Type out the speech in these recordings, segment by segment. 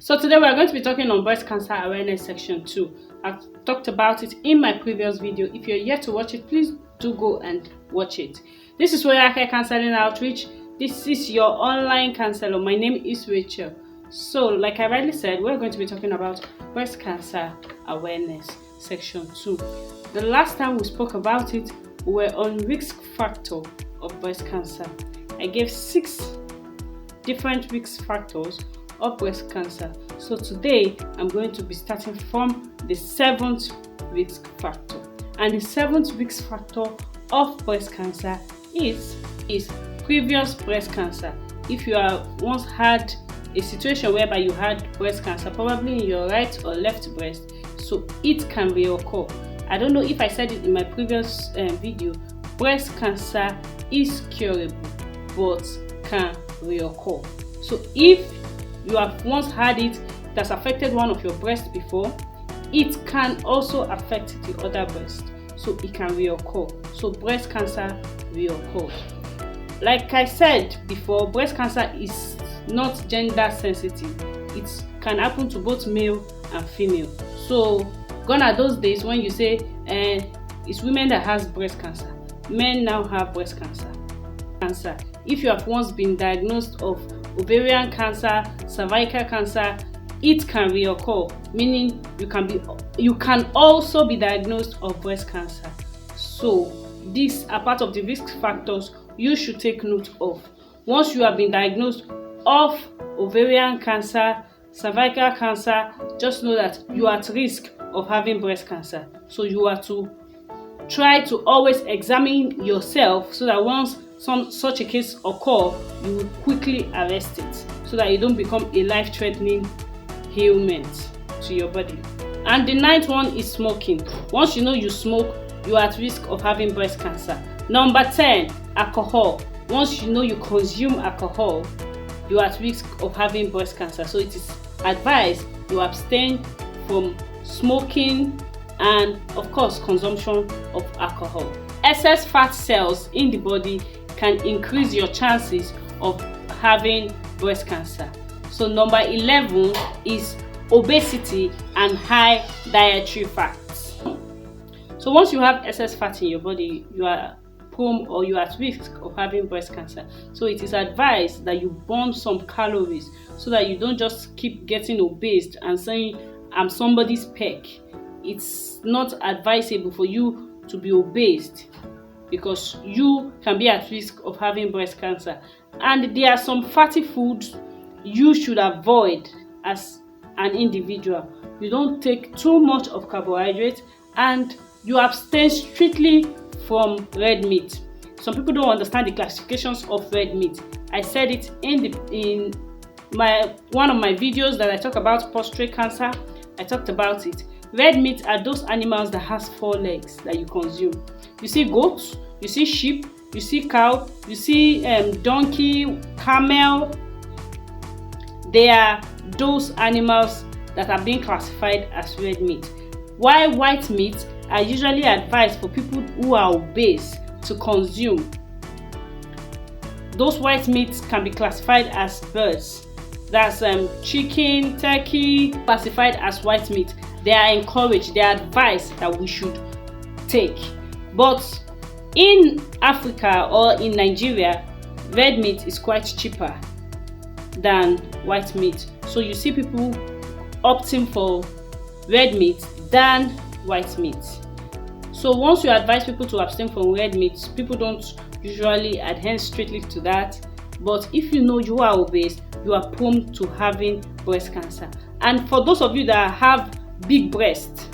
So today we are going to be talking on breast cancer awareness section 2. I've talked about it in my previous video. If you're yet to watch it, please do go and watch it. This is Royal Care Counseling Outreach. This is your online counselor. My name is Rachel. So like I rightly said, we're going to be talking about breast cancer awareness section 2. The last time we spoke about it, we were on risk factor of breast cancer. I gave 6 different risk factors of breast cancer. So today I'm going to be starting from the 7th risk factor. And the 7th risk factor of breast cancer is previous breast cancer. If you have once had a situation whereby you had breast cancer, probably in your right or left breast, so it can reoccur. I don't know if I said it in my previous video, breast cancer is curable but can reoccur. So if you have once had it that's affected one of your breasts before, it can also affect the other breast, so it can reoccur. So breast cancer reoccurs. Like I said before, breast cancer is not gender sensitive. It can happen to both male and female. So gone are those days when you say it's women that has breast cancer. Men now have breast cancer. If you have once been diagnosed of ovarian cancer, cervical cancer, it can reoccur, meaning you can also be diagnosed of breast cancer. So these are part of the risk factors you should take note of. Once you have been diagnosed of ovarian cancer, cervical cancer, just know that you are at risk of having breast cancer. So you are to try to always examine yourself so that once such a case occur, you will quickly arrest it so that you don't become a life-threatening ailment to your body. And the 9th one is smoking. Once you know you smoke, you are at risk of having breast cancer. Number 10, alcohol. Once you know you consume alcohol, you are at risk of having breast cancer. So it is advised you abstain from smoking and of course consumption of alcohol. Excess fat cells in the body can increase your chances of having breast cancer. So number 11 is obesity and high dietary fats. So once you have excess fat in your body, you are prone or you are at risk of having breast cancer. So it is advised that you burn some calories so that you don't just keep getting obese and saying I'm somebody's peck. It's not advisable for you to be obese because you can be at risk of having breast cancer. And there are some fatty foods you should avoid as an individual. You don't take too much of carbohydrate and you abstain strictly from red meat. Some people don't understand the classifications of red meat. I said it in one of my videos that I talk about prostate cancer. I talked about it. Red meat are those animals that has 4 legs that you consume. You see goats, you see sheep, you see cow, you see donkey, camel. They are those animals that are being classified as red meat. While white meat are usually advised for people who are obese to consume. Those white meats can be classified as birds. That's chicken, turkey, classified as white meat. They are encouraged, they are advised that we should take. But in Africa or in Nigeria, red meat is quite cheaper than white meat. So you see people opting for red meat than white meat. So once you advise people to abstain from red meat, people don't usually adhere strictly to that. But if you know you are obese, you are prone to having breast cancer. And for those of you that have big breasts,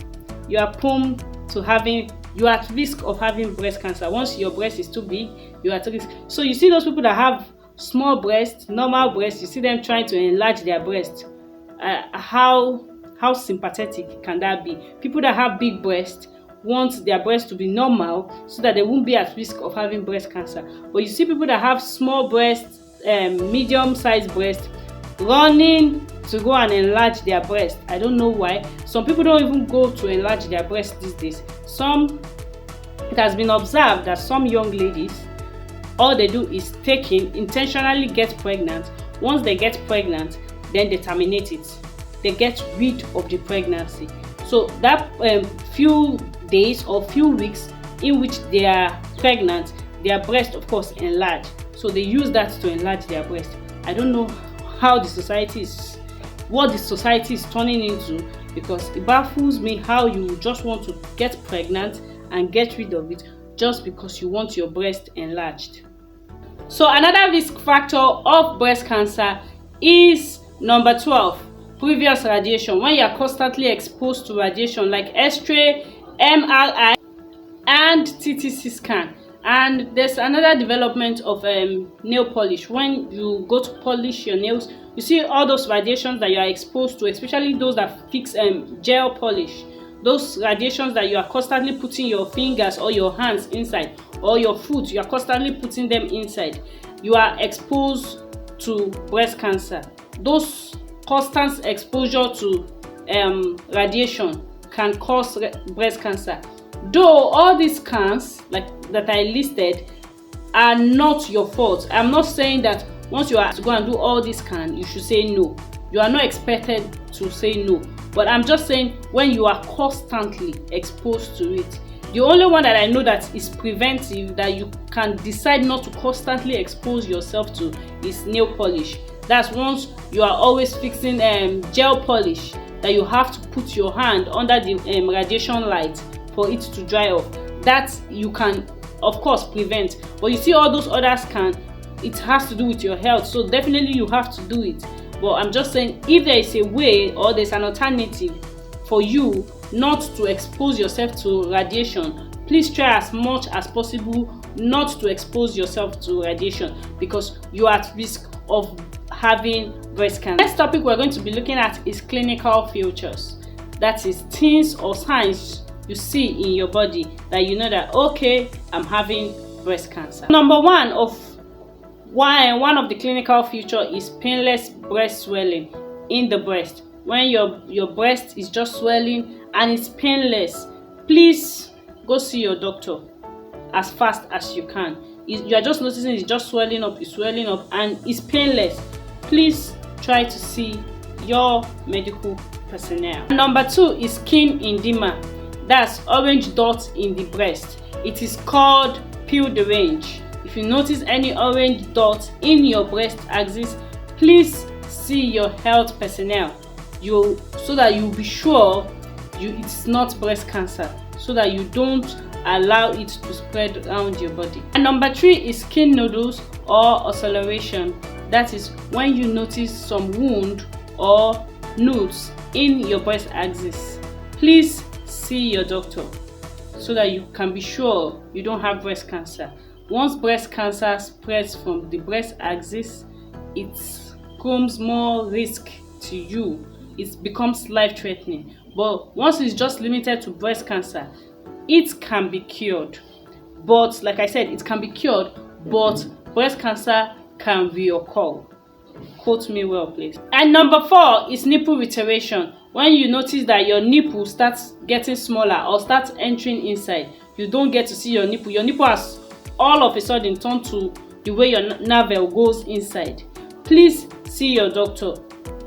you are prone to you are at risk of having breast cancer. Once your breast is too big, you are at risk. So you see those people that have small breasts, normal breasts, you see them trying to enlarge their breast. How sympathetic can that be? People that have big breasts want their breasts to be normal so that they won't be at risk of having breast cancer. But you see people that have small breasts, medium-sized breasts, running to go and enlarge their breast. I don't know why. Some people don't even go to enlarge their breast these days. It has been observed that some young ladies, all they do is intentionally get pregnant. Once they get pregnant, then they terminate it. they get rid of the pregnancy. So that few days or few weeks in which they are pregnant, their breast of course enlarge, so they use that to enlarge their breast. I don't know how what the society is turning into, because it baffles me how you just want to get pregnant and get rid of it just because you want your breast enlarged. So another risk factor of breast cancer is number 12, previous radiation. When you are constantly exposed to radiation like X-ray, MRI and TTC scan. And there's another development of nail polish. When you go to polish your nails, you see all those radiations that you are exposed to, especially those that fix gel polish. Those radiations that you are constantly putting your fingers or your hands inside, or your foot, you are constantly putting them inside. You are exposed to breast cancer. Those constant exposure to radiation can cause breast cancer. Though all these scans like that I listed are not your fault. I'm not saying that once you are to go and do all these scans, you should say no. You are not expected to say no. But I'm just saying, when you are constantly exposed to it, the only one that I know that is preventive, that you can decide not to constantly expose yourself to, is nail polish. That's once you are always fixing gel polish, that you have to put your hand under the radiation light for it to dry off. That you can of course prevent. But you see all those other scans, it has to do with your health, so definitely you have to do it. But I'm just saying, if there is a way or there's an alternative for you not to expose yourself to radiation, please try as much as possible not to expose yourself to radiation, because you are at risk of having breast cancer. Next topic we're going to be looking at is clinical features. That is things or signs you see in your body that you know that, okay, I'm having breast cancer. Number one of the clinical feature is painless breast swelling in the breast. When your breast is just swelling and it's painless, please go see your doctor as fast as you can. You are just noticing it's just swelling up, and it's painless. Please try to see your medical personnel. Number two is skin edema. That's orange dots in the breast. It is called peel the range. If you notice any orange dots in your breast axis, please see your health personnel, so that you'll be sure it's not breast cancer, so that you don't allow it to spread around your body. And number three is skin nodules or ulceration. That is when you notice some wound or nodes in your breast axis. Please see your doctor so that you can be sure you don't have breast cancer. Once breast cancer spreads from the breast axis, it becomes more risk to you. It becomes life-threatening. But once it's just limited to breast cancer, it can be cured. But like I said, it can be cured, but breast cancer can reoccur. Quote me well, please. And number four is nipple reiteration. When you notice that your nipple starts getting smaller or starts entering inside, you don't get to see your nipple. Your nipple has all of a sudden turned to the way your navel goes inside. Please see your doctor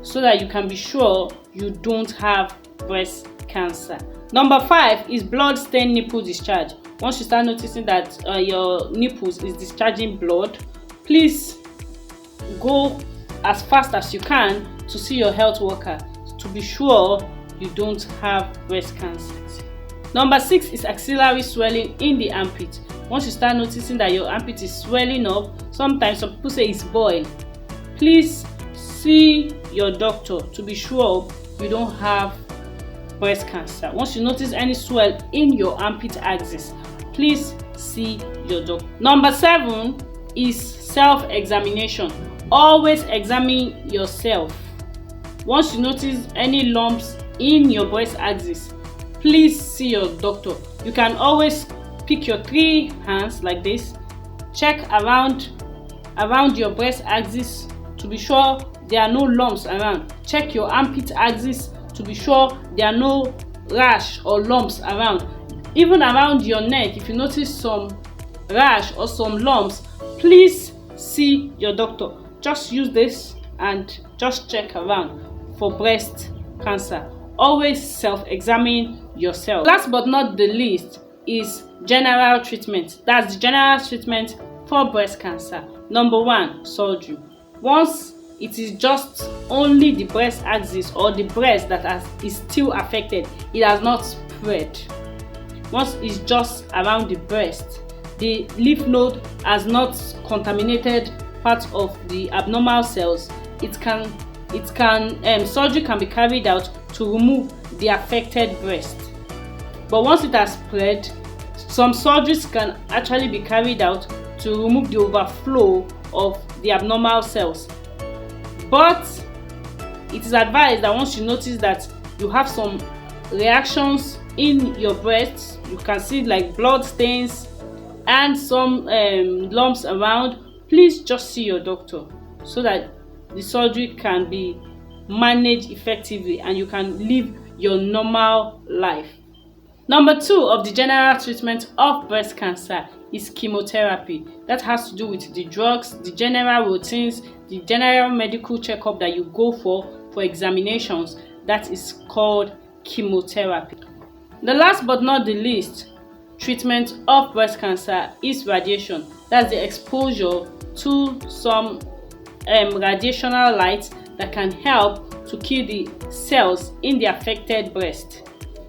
so that you can be sure you don't have breast cancer. Number five is blood-stained nipple discharge. Once you start noticing that your nipples is discharging blood, please go as fast as you can to see your health worker to be sure you don't have breast cancer. Number six is axillary swelling in the armpit. Once you start noticing that your armpit is swelling up, sometimes some people say it's boiled, please see your doctor to be sure you don't have breast cancer. Once you notice any swell in your armpit axis, please see your doctor. Number seven is self-examination. Always examine yourself. Once you notice any lumps in your breast axis, please see your doctor. You can always pick your 3 hands like this, check around your breast axis to be sure there are no lumps around. Check your armpit axis to be sure there are no rash or lumps around. Even around your neck, if you notice some rash or some lumps, please see your doctor. Just use this and just check around for breast cancer. Always self-examine yourself. Last but not the least is general treatment. That's the general treatment for breast cancer. Number 1, surgery. Once it is just only the breast axis or the breast that is still affected, it has not spread. Once it's just around the breast, the lymph node has not contaminated part of the abnormal cells, surgery can be carried out to remove the affected breast. But once it has spread, some surgeries can actually be carried out to remove the overflow of the abnormal cells. But it is advised that once you notice that you have some reactions in your breast, you can see like blood stains and some lumps around, please just see your doctor so that the surgery can be managed effectively and you can live your normal life. Number 2 of the general treatment of breast cancer is chemotherapy. That has to do with the drugs, the general routines, the general medical checkup that you go for examinations. That is called chemotherapy. The last but not the least treatment of breast cancer is radiation. That's the exposure to some radiational light that can help to kill the cells in the affected breast.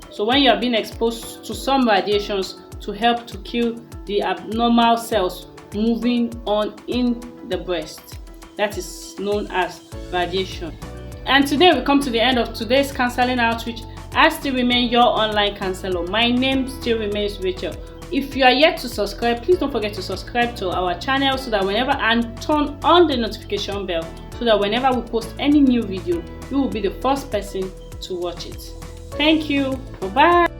So when you are being exposed to some radiations to help to kill the abnormal cells moving on in the breast, that is known as radiation. And today we come to the end of today's counseling outreach. I still remain your online counselor. My name still remains Rachel. If you are yet to subscribe, please don't forget to subscribe to our channel so that whenever, and turn on the notification bell so that whenever we post any new video, you will be the first person to watch it. Thank you. Bye-bye.